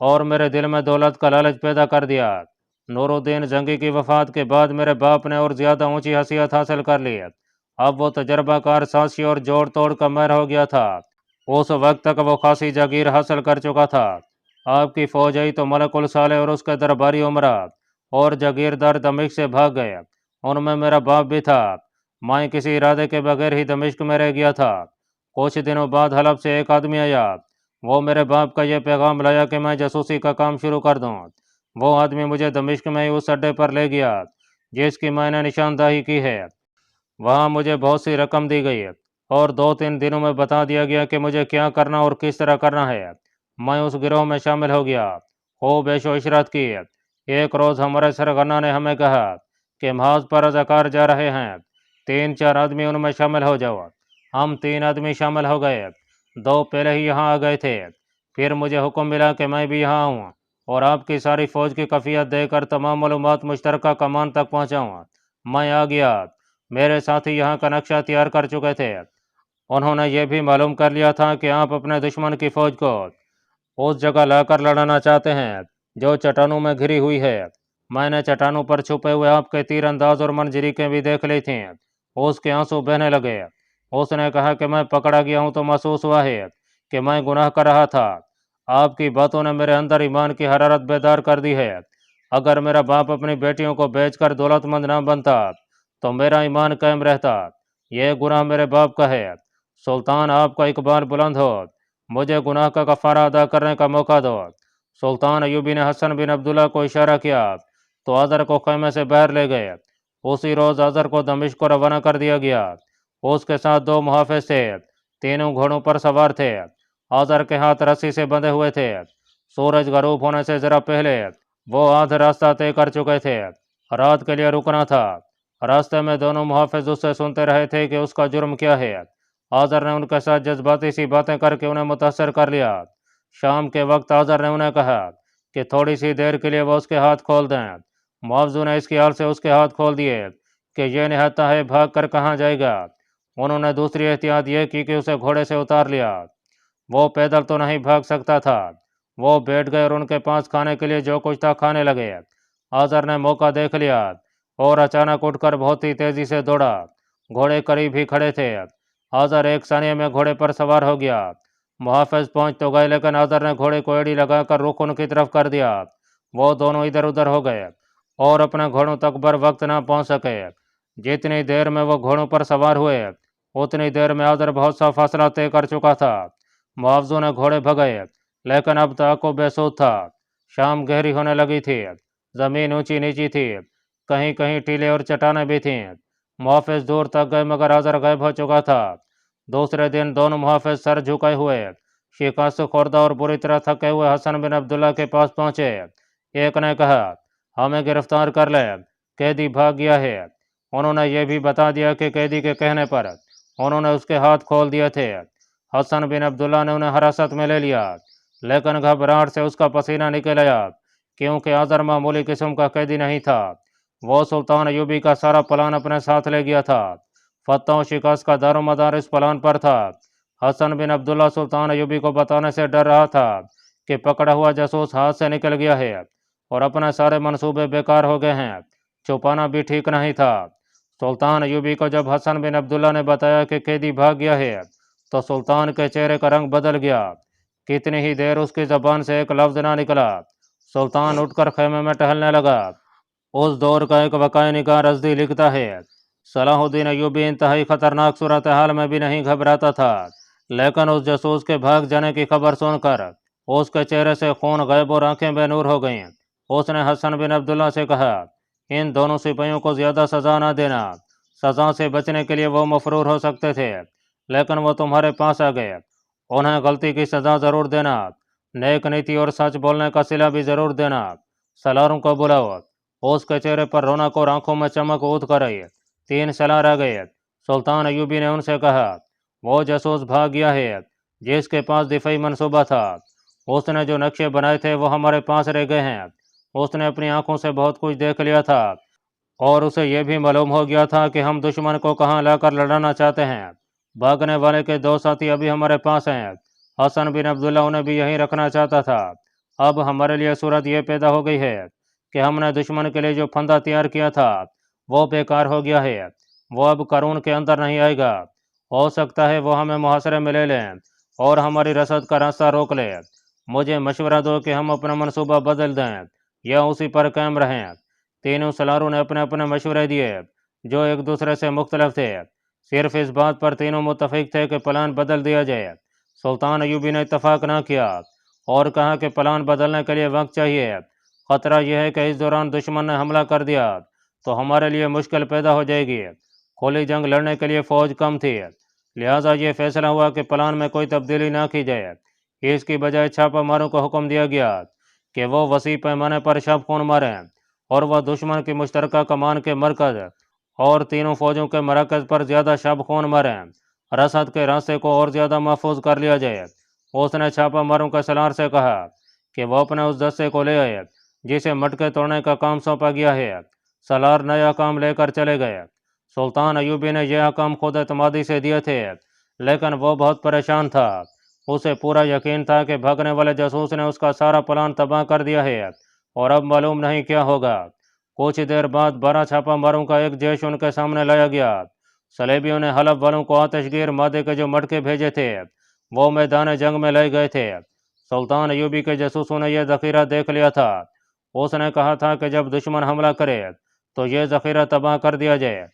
اور میرے دل میں دولت کا لالچ پیدا کر دیا۔ نور الدین جنگی کی وفات کے بعد میرے باپ نے اور زیادہ اونچی حیثیت حاصل کر لی۔ اب وہ تجربہ کار سازشی اور جوڑ توڑ کا ماہر ہو گیا تھا۔ اس وقت تک وہ خاصی جاگیر حاصل کر چکا تھا۔ آپ کی فوج آئی تو ملک الصالح اور اس کے درباری عمرہ اور جاگیردار دمشق سے بھاگ گئے۔ ان میں میرا باپ بھی تھا۔ میں کسی ارادے کے بغیر ہی دمشق میں رہ گیا تھا۔ کچھ دنوں بعد حلب سے ایک آدمی آیا۔ وہ میرے باپ کا یہ پیغام لایا کہ میں جاسوسی کا کام شروع کر دوں۔ وہ آدمی مجھے دمشق میں ہی اس اڈے پر لے گیا جس کی میں نے نشاندہی کی ہے۔ وہاں مجھے بہت سی رقم دی گئی اور 2-3 دنوں میں بتا دیا گیا کہ مجھے کیا کرنا اور کس طرح کرنا ہے۔ میں اس گروہ میں شامل ہو گیا، خوب عیش و عشرت کی۔ ایک روز ہمارے سرغنہ نے ہمیں کہا کہ محاذ پر رضاکار جا رہے ہیں، 3-4 آدمی ان میں شامل ہو جاؤ۔ ہم 3 آدمی شامل ہو گئے۔ 2 پہلے ہی یہاں آ گئے تھے۔ پھر مجھے حکم ملا کہ میں بھی یہاں آؤں اور آپ کی ساری فوج کی کفیت دے کر تمام معلومات مشترکہ کمان تک پہنچاؤں۔ میں آ گیا۔ میرے ساتھی یہاں کا نقشہ تیار کر چکے تھے۔ انہوں نے یہ بھی معلوم کر لیا تھا کہ آپ اپنے دشمن کی فوج کو اس جگہ لا کر لڑانا چاہتے ہیں جو چٹانوں میں گھری ہوئی ہے۔ میں نے چٹانوں پر چھپے ہوئے آپ کے تیر انداز اور منجریقیں بھی دیکھ لی تھیں۔ اس کے آنسو بہنے لگے۔ اس نے کہا کہ میں پکڑا گیا ہوں تو محسوس ہوا ہے کہ میں گناہ کر رہا تھا۔ آپ کی باتوں نے میرے اندر ایمان کی حرارت بیدار کر دی ہے۔ اگر میرا باپ اپنی بیٹیوں کو بیچ کر دولت مند نہ بنتا تو میرا ایمان قائم رہتا۔ یہ گناہ میرے باپ کا ہے۔ سلطان آپ کا اقبال بلند ہو، مجھے گناہ کا کفارہ ادا کرنے کا موقع دو۔ سلطان ایوبی نے حسن بن عبداللہ کو اشارہ کیا تو آذر کو خیمے سے باہر لے گئے۔ اسی روز آذر کو دمشق کو روانہ کر دیا گیا۔ اس کے ساتھ 2 محافظ تھے، تینوں گھوڑوں پر سوار تھے۔ آذر کے ہاتھ رسی سے بندھے ہوئے تھے۔ سورج غروب ہونے سے ذرا پہلے وہ آدھا راستہ طے کر چکے تھے۔ رات کے لیے رکنا تھا۔ راستے میں دونوں محافظ اس سے سنتے رہے تھے کہ اس کا جرم کیا ہے۔ آذر نے ان کے ساتھ جذباتی سی باتیں کر کے انہیں متاثر کر لیا۔ شام کے وقت آذر نے انہیں کہا کہ تھوڑی سی دیر کے لیے وہ اس کے ہاتھ کھول دیں۔ معاوضہ نے اس خیال سے اس کے ہاتھ کھول دیے کہ یہ نہتا ہے بھاگ کر کہاں جائے گا۔ انہوں نے دوسری احتیاط یہ کی کہ اسے گھوڑے سے اتار لیا۔ وہ پیدل تو نہیں بھاگ سکتا تھا۔ وہ بیٹھ گئے اور ان کے پاس کھانے کے لیے جو کچھ تھا کھانے لگے۔ آذر نے موقع دیکھ لیا اور اچانک اٹھ کر بہت ہی تیزی سے دوڑا۔ گھوڑے قریب ہی کھڑے تھے۔ آذر ایک ثانیے میں گھوڑے پر سوار ہو گیا۔ محافظ پہنچ تو گئے لیکن آذر نے گھوڑے کو ایڑی لگا کر رخ ان کی طرف کر دیا۔ وہ دونوں ادھر ادھر ہو گئے اور اپنے گھوڑوں تک بر وقت نہ پہنچ سکے۔ جتنی دیر میں وہ گھوڑوں پر سوار ہوئے اتنی دیر میں آذر بہت سا فاصلہ طے کر چکا تھا۔ معاوضہ نے گھوڑے بھگائے لیکن اب تعاقب بے سود تھا۔ شام گہری ہونے لگی تھی۔ زمین اونچی نیچی تھی، کہیں کہیں ٹیلے اور چٹانیں بھی تھیں۔ محافظ دور تک گئے مگر آذر غائب ہو چکا تھا۔ دوسرے دن دونوں محافظ سر جھکائے ہوئے شکست خوردہ اور بری طرح تھکے ہوئے حسن بن عبداللہ کے پاس پہنچے۔ ایک نے کہا ہمیں گرفتار کر لے، قیدی بھاگ گیا ہے۔ انہوں نے یہ بھی بتا دیا کہ قیدی کے کہنے پر انہوں نے اس کے ہاتھ کھول دیے تھے۔ حسن بن عبداللہ نے انہیں حراست میں لے لیا لیکن گھبراہٹ سے اس کا پسینہ نکل آیا کیونکہ آذر معمولی قسم کا قیدی نہیں تھا۔ وہ سلطان ایوبی کا سارا پلان اپنے ساتھ لے گیا تھا۔ فتح و شکست کا دار و مدار اس پلان پر تھا۔ حسن بن عبداللہ سلطان ایوبی کو بتانے سے ڈر رہا تھا کہ پکڑا ہوا جاسوس ہاتھ سے نکل گیا ہے اور اپنے سارے منصوبے بیکار ہو گئے ہیں۔ چھپانا بھی ٹھیک نہیں تھا۔ سلطان ایوبی کو جب حسن بن عبداللہ نے بتایا کہ قیدی بھاگ گیا ہے تو سلطان کے چہرے کا رنگ بدل گیا۔ کتنی ہی دیر اس کی زبان سے ایک لفظ نہ نکلا۔ سلطان اٹھ کر خیمے میں ٹہلنے لگا۔ اس دور کا ایک وقائع نگار رضدی لکھتا ہے صلاح الدین ایوبی انتہائی خطرناک صورتحال میں بھی نہیں گھبراتا تھا لیکن اس جاسوس کے بھاگ جانے کی خبر سن کر اس کے چہرے سے خون غائب اور آنکھیں بے نور ہو گئیں۔ اس نے حسن بن عبداللہ سے کہا ان دونوں سپاہیوں کو زیادہ سزا نہ دینا۔ سزا سے بچنے کے لیے وہ مفرور ہو سکتے تھے لیکن وہ تمہارے پاس آ گئے۔ انہیں غلطی کی سزا ضرور دینا، نیک نیتی اور سچ بولنے کا صلہ بھی ضرور دینا۔ سالاروں کو بلاؤ۔ اس کے چہرے پر رونق اور آنکھوں میں چمک اٹھ کر آئی۔ 3 سالار آ گئے۔ سلطان ایوبی نے ان سے کہا وہ جاسوس بھاگ گیا ہے جس کے پاس دفاعی منصوبہ تھا۔ اس نے جو نقشے بنائے تھے وہ ہمارے پاس رہ گئے ہیں۔ اس نے اپنی آنکھوں سے بہت کچھ دیکھ لیا تھا اور اسے یہ بھی معلوم ہو گیا تھا کہ ہم دشمن کو کہاں لا کر لڑانا چاہتے ہیں۔ بھاگنے والے کے 2 ساتھی ابھی ہمارے پاس ہیں۔ حسن بن عبداللہ انہیں بھی یہیں رکھنا چاہتا تھا۔ اب ہمارے لیے صورت یہ پیدا ہو گئی ہے کہ ہم نے دشمن کے لیے جو پھندا تیار کیا تھا وہ بیکار ہو گیا ہے، وہ اب قارون کے اندر نہیں آئے گا۔ ہو سکتا ہے وہ ہمیں محاصرے میں لے لیں اور ہماری رسد کا راستہ روک لے۔ مجھے مشورہ دو کہ ہم اپنا منصوبہ بدل دیں یا اسی پر قائم رہیں۔ تینوں سالاروں نے اپنے اپنے مشورے دیے جو ایک دوسرے سے مختلف تھے۔ صرف اس بات پر تینوں متفق تھے کہ پلان بدل دیا جائے۔ سلطان ایوبی نے اتفاق نہ کیا اور کہا کہ پلان بدلنے کے لیے وقت چاہیے۔ خطرہ یہ ہے کہ اس دوران دشمن نے حملہ کر دیا تو ہمارے لیے مشکل پیدا ہو جائے گی۔ کھلی جنگ لڑنے کے لیے فوج کم تھی، لہٰذا یہ فیصلہ ہوا کہ پلان میں کوئی تبدیلی نہ کی جائے۔ اس کی بجائے چھاپہ ماروں کو حکم دیا گیا کہ وہ وسیع پیمانے پر شب خون ماریں اور وہ دشمن کی مشترکہ کمان کے مرکز اور تینوں فوجوں کے مراکز پر زیادہ شب خون ماریں۔ رسد کے راستے کو اور زیادہ محفوظ کر لیا جائے۔ اس نے چھاپہ ماروں کے سالار سے کہا کہ وہ اپنے اس دستے کو لے آئے جسے مٹکے توڑنے کا کام سونپا گیا ہے۔ سالار نیا کام لے کر چلے گئے۔ سلطان ایوبی نے یہ کام خود اعتمادی سے دیے تھے، لیکن وہ بہت پریشان تھا۔ اسے پورا یقین تھا کہ بھاگنے والے جاسوس نے اس کا سارا پلان تباہ کر دیا ہے اور اب معلوم نہیں کیا ہوگا۔ کچھ دیر بعد 12 چھاپہ ماروں کا ایک جیش ان کے سامنے لایا گیا۔ صلیبیوں نے حلب والوں کو آتش گیر مادے کے جو مٹکے بھیجے تھے وہ میدان جنگ میں لے گئے تھے۔ سلطان ایوبی کے جاسوسوں نے یہ ذخیرہ دیکھ لیا تھا۔ اس نے کہا تھا کہ جب دشمن حملہ کرے تو یہ ذخیرہ تباہ کر دیا جائے۔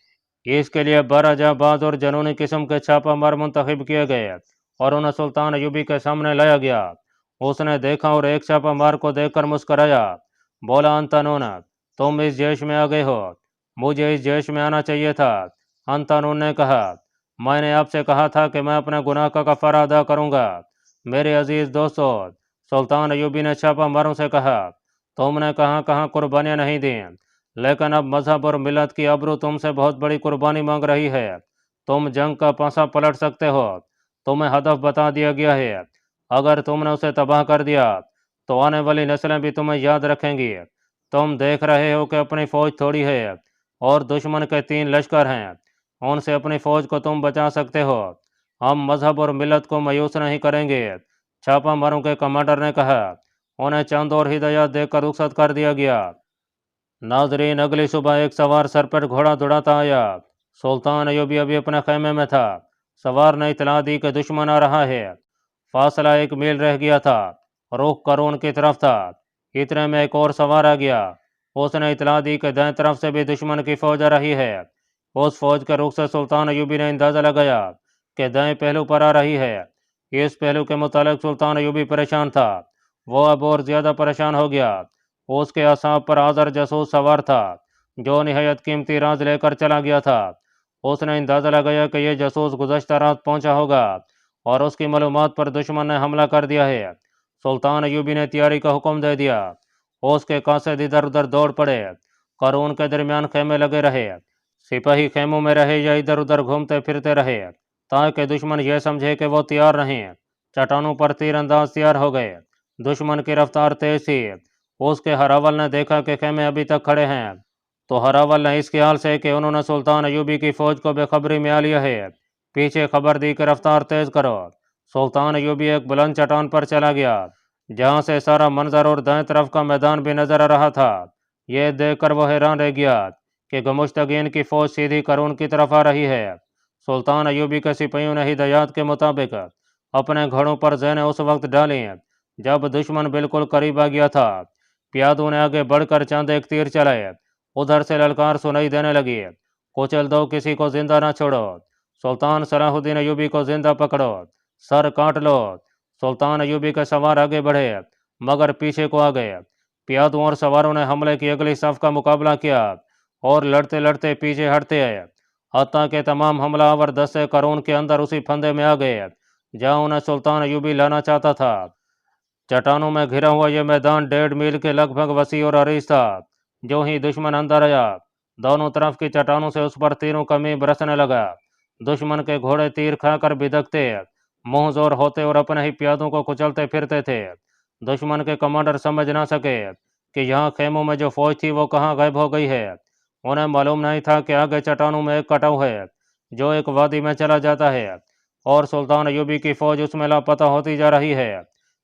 اس کے لیے 12 جانباز اور جنونی قسم کے چھاپہ مار منتخب کیے گئے اور انہیں سلطان ایوبی کے سامنے لایا گیا۔ اس نے دیکھا اور ایک چھاپہ مار کو دیکھ کر مسکرایا، بولا، انتانون، تم اس جیش میں آ گئے ہو، مجھے اس جیش میں آنا چاہیے تھا۔ انتانون نے کہا، میں نے آپ سے کہا تھا کہ میں اپنے گناہ کا کفارہ ادا کروں گا۔ میرے عزیز دوستو، سلطان ایوبی نے چھاپہ ماروں سے کہا، تم نے کہاں قربانیاں نہیں دیں، لیکن اب مذہب اور ملت کی آبرو تم سے بہت بڑی قربانی مانگ رہی ہے۔ تم جنگ کا پانسا پلٹ سکتے ہو، تمہیں ہدف بتا دیا گیا ہے۔ اگر تم نے اسے تباہ کر دیا تو آنے والی نسلیں بھی تمہیں یاد رکھیں گی۔ تم دیکھ رہے ہو کہ اپنی فوج تھوڑی ہے اور دشمن کے 3 لشکر ہیں، ان سے اپنی فوج کو تم بچا سکتے ہو۔ ہم مذہب اور ملت کو مایوس نہیں کریں گے۔ چھاپہ ماروں کے کمانڈر نے کہا۔ انہیں چند اور ہدایات دے کر رخصت کر دیا گیا۔ ناظرین، اگلی صبح ایک سوار سر پر گھوڑا دوڑاتا آیا۔ سلطان ایوبی ابھی اپنے خیمے میں تھا۔ سوار نے اطلاع دی کہ دشمن آ رہا ہے۔ فاصلہ 1 میل رہ گیا تھا، رخ قارون کی طرف تھا۔ اتنے میں ایک اور سوار آ گیا۔ اس نے اطلاع دی کہ دائیں طرف سے بھی دشمن کی فوج آ رہی ہے۔ اس فوج کے رخ سے سلطان ایوبی نے اندازہ لگایا کہ دائیں پہلو پر آ رہی ہے۔ اس پہلو کے متعلق سلطان ایوبی پریشان تھا۔ وہ اب اور زیادہ پریشان ہو گیا۔ اس کے اعصاب پر آزر جاسوس سوار تھا جو نہایت قیمتی راز لے کر چلا گیا تھا۔ اس نے اندازہ لگایا کہ یہ جاسوس گزشتہ رات پہنچا ہوگا اور اس کی معلومات پر دشمن نے حملہ کر دیا ہے۔ سلطان ایوبی نے تیاری کا حکم دے دیا۔ اس کے قاصد ادھر ادھر دوڑ پڑے۔ قارون کے درمیان خیمے لگے رہے۔ سپاہی خیموں میں رہے یا ادھر ادھر گھومتے پھرتے رہے تاکہ دشمن یہ سمجھے کہ وہ تیار نہیں۔ چٹانوں پر تیر انداز تیار ہو گئے۔ دشمن کی رفتار تیز تھی۔ اس کے ہراول نے دیکھا کہ خیمے ابھی تک کھڑے ہیں تو ہراول نے اس خیال سے کہ انہوں نے سلطان ایوبی کی فوج کو بے خبری میں آ لیا ہے، پیچھے خبر دی کہ رفتار تیز کرو۔ سلطان ایوبی ایک بلند چٹان پر چلا گیا جہاں سے سارا منظر اور دائیں طرف کا میدان بھی نظر آ رہا تھا۔ یہ دیکھ کر وہ حیران رہ گیا کہ گمشتگین کی فوج سیدھی قارون کی طرف آ رہی ہے۔ سلطان ایوبی کے سپاہیوں نے ہدایات کے مطابق اپنے گھوڑوں پر زینے اس وقت ڈالیں جب دشمن بالکل قریب آ گیا تھا۔ پیادوں نے آگے بڑھ کر چند ایک تیر چلائے۔ ادھر سے للکار سنائی دینے لگی، کچل دو، کسی کو زندہ نہ چھوڑو، سلطان صلاح الدین ایوبی کو زندہ پکڑو، سر کاٹ لو۔ سلطان ایوبی کے سوار آگے بڑھے مگر پیچھے کو آ گئے۔ پیادوں اور سواروں نے حملے کی اگلی صف کا مقابلہ کیا اور لڑتے لڑتے پیچھے ہٹتے آئے، حتیٰ کہ تمام حملہ آور دستے قارون کے اندر اسی پھندے میں آ گئے جہاں انہیں سلطان ایوبی لانا چاہتا تھا۔ چٹانوں میں گھرا ہوا یہ میدان 1.5 میل کے لگ بھگ وسیع اور عریض تھا۔ جو ہی دشمن اندر آیا، دونوں طرف کی چٹانوں سے اس پر تیروں کا مے برسنے لگا۔ دشمن کے گھوڑے تیر کھا کر بھدکتے، منہ زور ہوتے اور اپنے ہی پیادوں کو کچلتے پھرتے تھے۔ دشمن کے کمانڈر سمجھ نہ سکے کہ یہاں خیموں میں جو فوج تھی وہ کہاں غائب ہو گئی ہے۔ انہیں معلوم نہیں تھا کہ آگے چٹانوں میں ایک کٹاؤ ہے جو ایک وادی میں چلا جاتا ہے اور سلطان ایوبی کی فوج اس میں لاپتہ ہوتی جا رہی ہے۔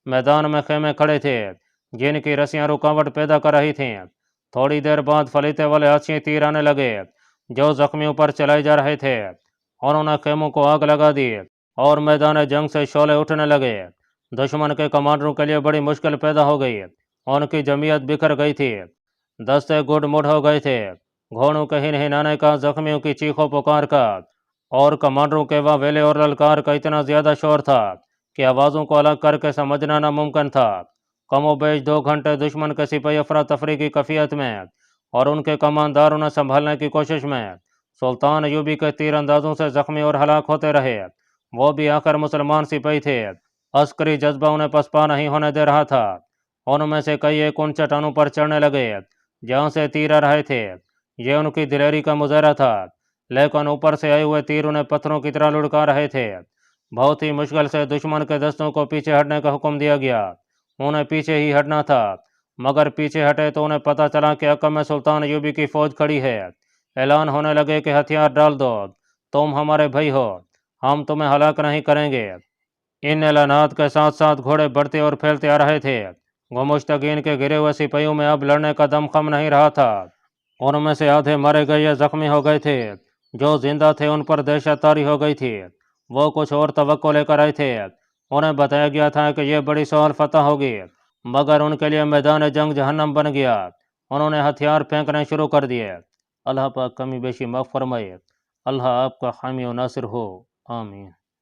میدان میں خیمے کھڑے تھے، جن کی رسیاں رکاوٹ پیدا کر رہی تھیں۔ تھوڑی دیر بعد فلیتے والے اچھی تیر آنے لگے جو زخمیوں پر چلائے جا رہے تھے۔ انہوں نے خیموں کو آگ لگا دی اور میدان جنگ سے شعلے اٹھنے لگے۔ دشمن کے کمانڈروں کے لیے بڑی مشکل پیدا ہو گئی، ان کی جمعیت بکھر گئی تھی، دستے گڈ مڈ ہو گئے تھے، گھوڑوں کے ہنہنانے کا، زخمیوں کی چیخوں پکار کا اور کمانڈروں کے واویلے اور للکار کا اتنا زیادہ شور تھا کہ آوازوں کو الگ کر کے سمجھنا ناممکن تھا۔ کم و بیش 2 گھنٹے دشمن کے سپاہی افراتفری کی کیفیت میں اور ان کے کمانداروں نے سنبھالنے کی کوشش میں سلطان ایوبی کے تیر اندازوں سے زخمی اور ہلاک ہوتے رہے۔ وہ بھی آخر مسلمان سپاہی تھے، عسکری جذبہ انہیں پسپا نہیں ہونے دے رہا تھا۔ ان میں سے کئی ایک ان چٹانوں پر چڑھنے لگے جہاں سے تیر آ رہے تھے، یہ ان کی دلیری کا مظاہرہ تھا، لیکن اوپر سے آئے ہوئے تیر انہیں پتھروں کی طرح لڑکا رہے تھے۔ بہت ہی مشکل سے دشمن کے دستوں کو پیچھے ہٹنے کا حکم دیا گیا، انہیں پیچھے ہی ہٹنا تھا، مگر پیچھے ہٹے تو انہیں پتہ چلا کہ عقب میں سلطان ایوبی کی فوج کھڑی ہے۔ اعلان ہونے لگے کہ ہتھیار ڈال دو، تم ہمارے بھائی ہو، ہم تمہیں ہلاک نہیں کریں گے۔ ان اعلانات کے ساتھ ساتھ گھوڑے بڑھتے اور پھیلتے آ رہے تھے۔ گمشتگین کے گرے ہوئے سپاہیوں میں اب لڑنے کا دم خم نہیں رہا تھا۔ ان میں سے آدھے مارے گئے یا زخمی ہو گئے تھے، جو زندہ تھے ان پر دہشت طاری ہو گئی تھی۔ وہ کچھ اور توقع لے کر آئے تھے، انہیں بتایا گیا تھا کہ یہ بڑی سہل فتح ہوگی، مگر ان کے لیے میدان جنگ جہنم بن گیا۔ انہوں نے ہتھیار پھینکنے شروع کر دیے۔ اللہ پاک کمی بیشی معاف فرمائے۔ اللہ آپ کا حامی و ناصر ہو، آمین۔